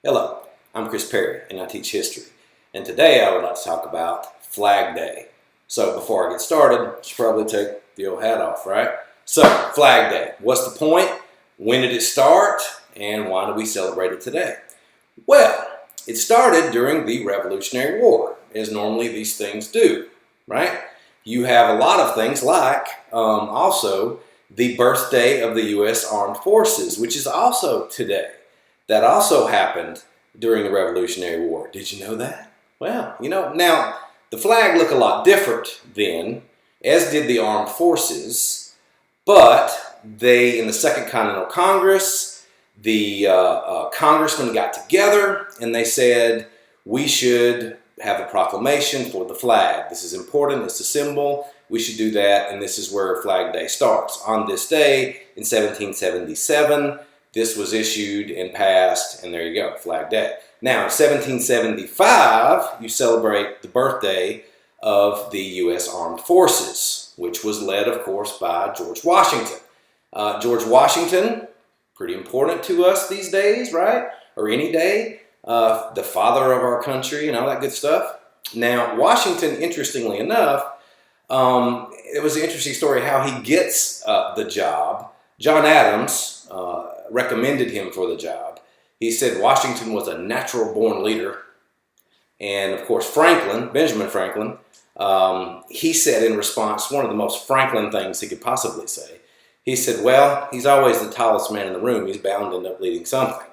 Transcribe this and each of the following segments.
Hello, I'm Chris Perry and I teach history. And today I would like to talk about Flag Day. So before I get started, I should probably take the old hat off, right? So, Flag Day. What's the point? When did it start? And why do we celebrate it today? Well, it started during the Revolutionary War, as normally these things do, right? You have a lot of things like also the birthday of the U.S. Armed Forces, which is also today. That also happened during the Revolutionary War. Did you know that? Well, now the flag looked a lot different then, as did the armed forces, but in the Second Continental Congress, the congressmen got together and they said, we should have a proclamation for the flag. This is important, it's a symbol, we should do that, and this is where Flag Day starts. On this day, in 1777, this was issued and passed, and there you go, Flag Day. Now, in 1775, you celebrate the birthday of the U.S. Armed Forces, which was led, of course, by George Washington. George Washington, pretty important to us these days, right? Or any day. The father of our country and all that good stuff. Now, Washington, interestingly enough, it was an interesting story how he gets the job. John Adams recommended him for the job. He said Washington was a natural-born leader. And, of course, Benjamin Franklin, he said in response, one of the most Franklin things he could possibly say, he said, well, he's always the tallest man in the room. He's bound to end up leading something.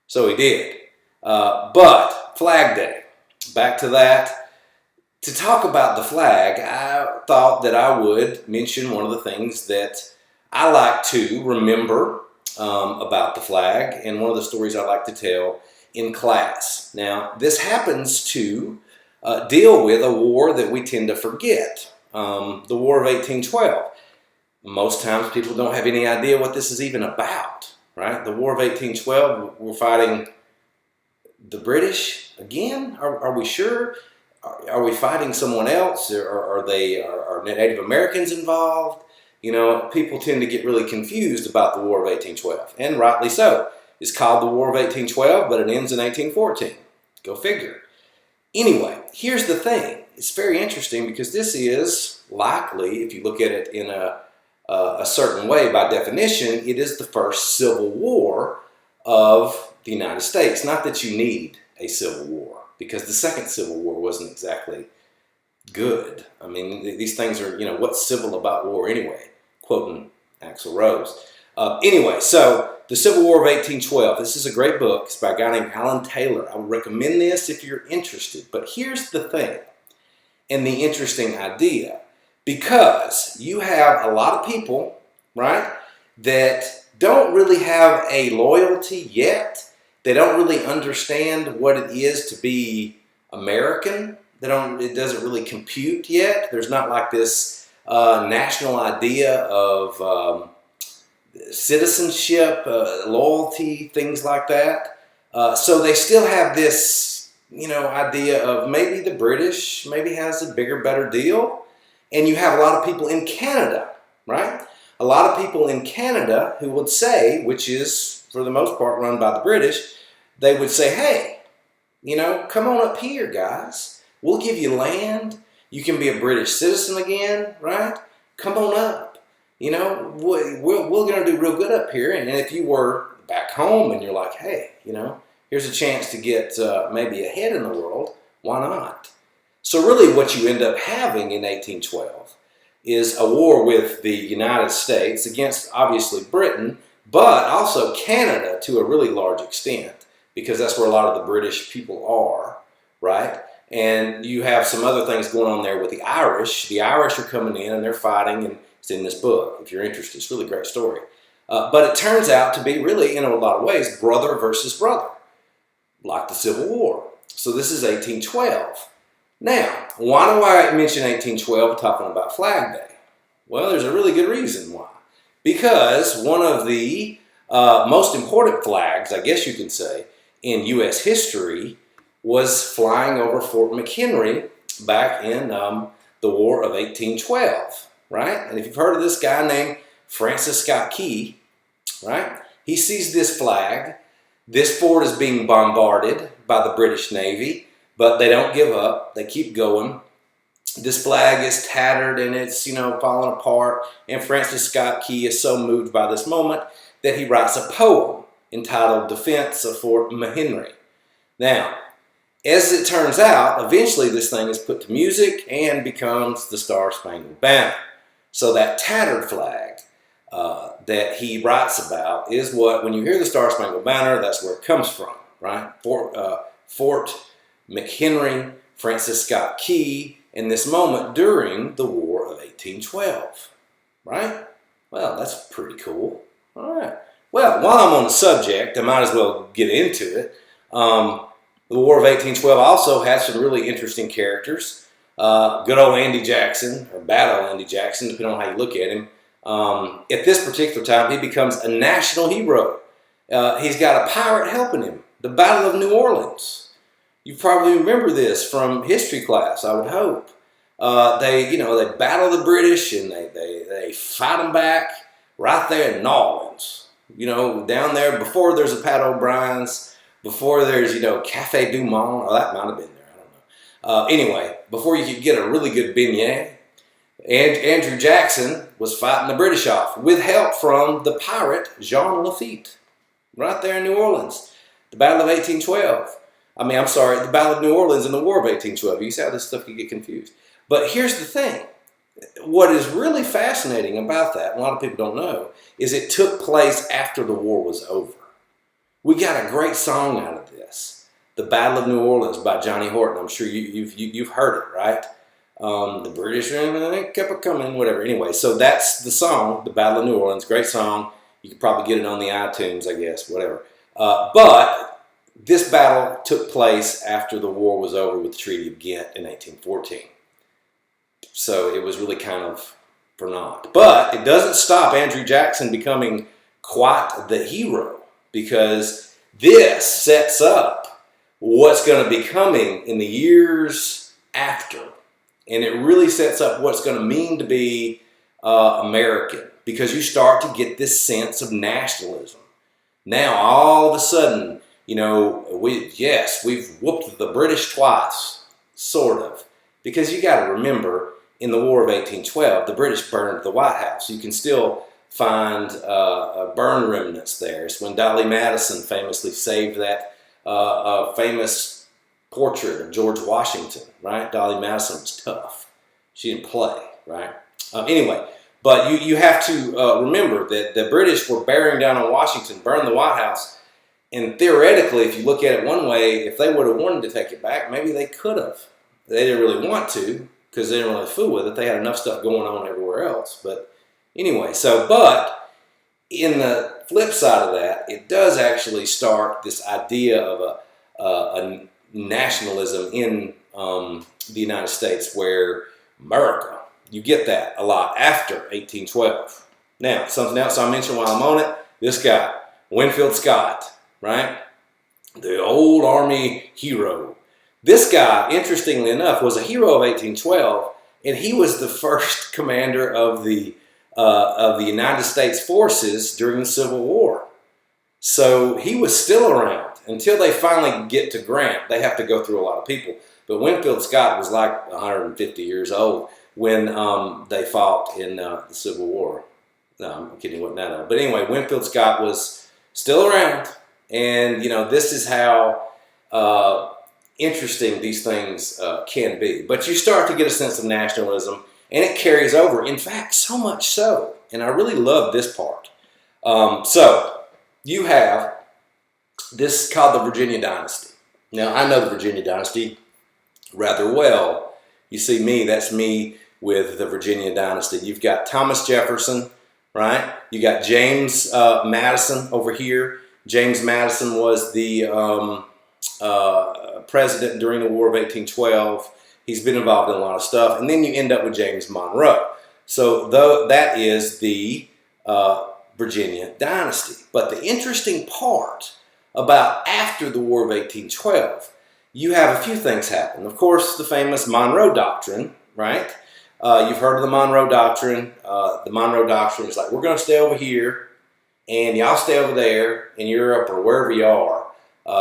So he did. But Flag Day, back to that. To talk about the flag, I thought that I would mention one of the things that I like to remember about the flag, and one of the stories I like to tell in class. Now, this happens to deal with a war that we tend to forget, the War of 1812. Most times people don't have any idea what this is even about, right? The War of 1812, we're fighting the British again? Are we sure? Are we fighting someone else? Are Native Americans involved? You know, people tend to get really confused about the War of 1812, and rightly so. It's called the War of 1812, but it ends in 1814. Go figure. Anyway, here's the thing. It's very interesting because this is likely, if you look at it in a certain way by definition, it is the first civil war of the United States. Not that you need a civil war, because the second Civil War wasn't exactly good. I mean, these things are, what's civil about war anyway? Quoting Axl Rose. Anyway, so the Civil War of 1812. This is a great book. It's by a guy named Alan Taylor. I would recommend this if you're interested. But here's the thing, and the interesting idea. Because you have a lot of people, right, that don't really have a loyalty yet. They don't really understand what it is to be American. It doesn't really compute yet. There's not like this national idea of citizenship, loyalty, things like that. So they still have this, idea of maybe the British maybe has a bigger, better deal. And you have a lot of people in Canada, right? A lot of people in Canada who would say, which is for the most part run by the British, they would say, hey, come on up here, guys. We'll give you land. You can be a British citizen again, right? Come on up. We're going to do real good up here. And if you were back home and you're like, hey, here's a chance to get maybe ahead in the world, why not? So really what you end up having in 1812 is a war with the United States against, obviously, Britain, but also Canada to a really large extent, because that's where a lot of the British people are, right? And you have some other things going on there with the Irish. The Irish are coming in and they're fighting, and it's in this book, if you're interested. It's a really great story. But it turns out to be really, in a lot of ways, brother versus brother, like the Civil War. So this is 1812. Now, why do I mention 1812 talking about Flag Day? Well, there's a really good reason why. Because one of the most important flags, I guess you could say, in U.S. history was flying over Fort McHenry back in the War of 1812, right? And if you've heard of this guy named Francis Scott Key, right? He sees this flag This fort is being bombarded by the British Navy, but they don't give up. They keep going. This flag is tattered and it's, falling apart. And Francis Scott Key is so moved by this moment that he writes a poem entitled Defense of Fort McHenry. Now, as it turns out, eventually this thing is put to music and becomes the Star-Spangled Banner. So that tattered flag that he writes about is what, when you hear the Star-Spangled Banner, that's where it comes from, right? Fort McHenry, Francis Scott Key, in this moment during the War of 1812, right? Well, that's pretty cool. All right. Well, while I'm on the subject, I might as well get into it. The War of 1812 also had some really interesting characters. Good old Andy Jackson, or bad old Andy Jackson, depending on how you look at him. At this particular time, he becomes a national hero. He's got a pirate helping him. The Battle of New Orleans. You probably remember this from history class, I would hope. They battle the British and they fight them back right there in New Orleans. Down there before there's a Pat O'Brien's, before there's, Cafe Du Monde. Oh, that might have been there. I don't know. Anyway, before you could get a really good beignet, and Andrew Jackson was fighting the British off with help from the pirate Jean Lafitte, right there in New Orleans. The Battle of 1812. The Battle of New Orleans and the War of 1812. You see how this stuff can get confused. But here's the thing. What is really fascinating about that, a lot of people don't know, is it took place after the war was over. We got a great song out of this. The Battle of New Orleans by Johnny Horton. I'm sure you've heard it, right? The British kept it coming, whatever. Anyway, so that's the song, The Battle of New Orleans. Great song. You could probably get it on the iTunes, I guess, whatever. But this battle took place after the war was over with the Treaty of Ghent in 1814. So it was really kind of for naught. But it doesn't stop Andrew Jackson becoming quite the hero, because this sets up what's going to be coming in the years after. And it really sets up what's going to mean to be American, because you start to get this sense of nationalism. Now, all of a sudden, we've whooped the British twice, sort of. Because you got to remember, in the War of 1812, the British burned the White House. You can still find burn remnants there. It's when Dolly Madison famously saved that famous portrait of George Washington, right? Dolly Madison was tough. She didn't play, right? Anyway, but you have to remember that the British were bearing down on Washington, burned the White House, and theoretically, if you look at it one way, if they would have wanted to take it back, maybe they could have. They didn't really want to, because they didn't really fool with it. They had enough stuff going on everywhere else. But anyway, but in the flip side of that, it does actually start this idea of a nationalism in the United States, where America, you get that a lot after 1812. Now, something else I mentioned while I'm on it, this guy, Winfield Scott, right? The old Army hero. This guy, interestingly enough, was a hero of 1812, and he was the first commander of the United States forces during the Civil War. So he was still around until they finally get to Grant. They have to go through a lot of people. But Winfield Scott was like 150 years old when they fought in the Civil War. No, I'm kidding, wasn't that old. But anyway, Winfield Scott was still around. And, this is how interesting these things can be. But you start to get a sense of nationalism, and it carries over. In fact, so much so. And I really love this part. So you have this called the Virginia Dynasty. Now, I know the Virginia Dynasty rather well. You see me, that's me with the Virginia Dynasty. You've got Thomas Jefferson, right? You got James Madison over here. James Madison was the president during the War of 1812. He's been involved in a lot of stuff. And then you end up with James Monroe. So that is the Virginia Dynasty. But the interesting part about after the War of 1812, you have a few things happen. Of course, the famous Monroe Doctrine, right? You've heard of the Monroe Doctrine. The Monroe Doctrine is like, we're going to stay over here, and y'all stay over there in Europe or wherever you are.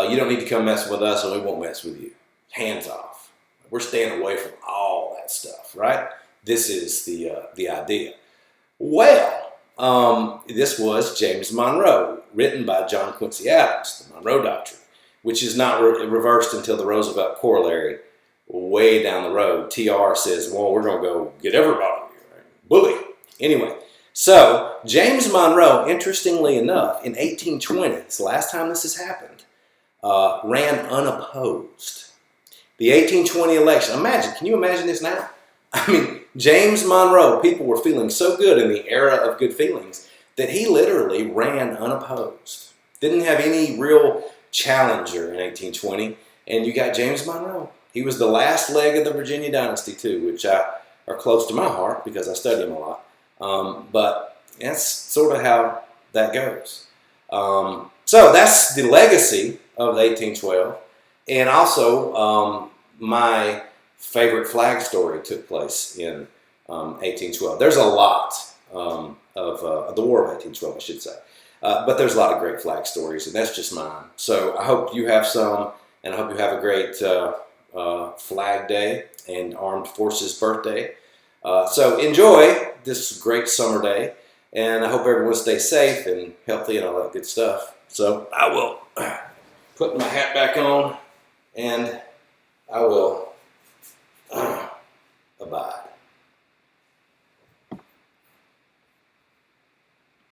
You don't need to come mess with us, and we won't mess with you. Hands off. We're staying away from all that stuff, right? This is the idea. Well, this was James Monroe, written by John Quincy Adams, the Monroe Doctrine, which is not reversed until the Roosevelt Corollary way down the road. TR says, well, we're going to go get everybody. Bully. Anyway, so James Monroe, interestingly enough, in 1820, it's the last time this has happened, ran unopposed. The 1820 election, can you imagine this now? I mean, James Monroe, people were feeling so good in the era of good feelings that he literally ran unopposed. Didn't have any real challenger in 1820, and you got James Monroe. He was the last leg of the Virginia dynasty too, which are close to my heart because I study them a lot. But that's sort of how that goes. So that's the legacy of 1812. And also, my favorite flag story took place in 1812. There's a lot of the War of 1812, I should say. But there's a lot of great flag stories, and that's just mine. So I hope you have some, and I hope you have a great Flag Day and Armed Forces Birthday. So enjoy this great summer day, and I hope everyone stays safe and healthy and all that good stuff. So I will put my hat back on, and I will abide.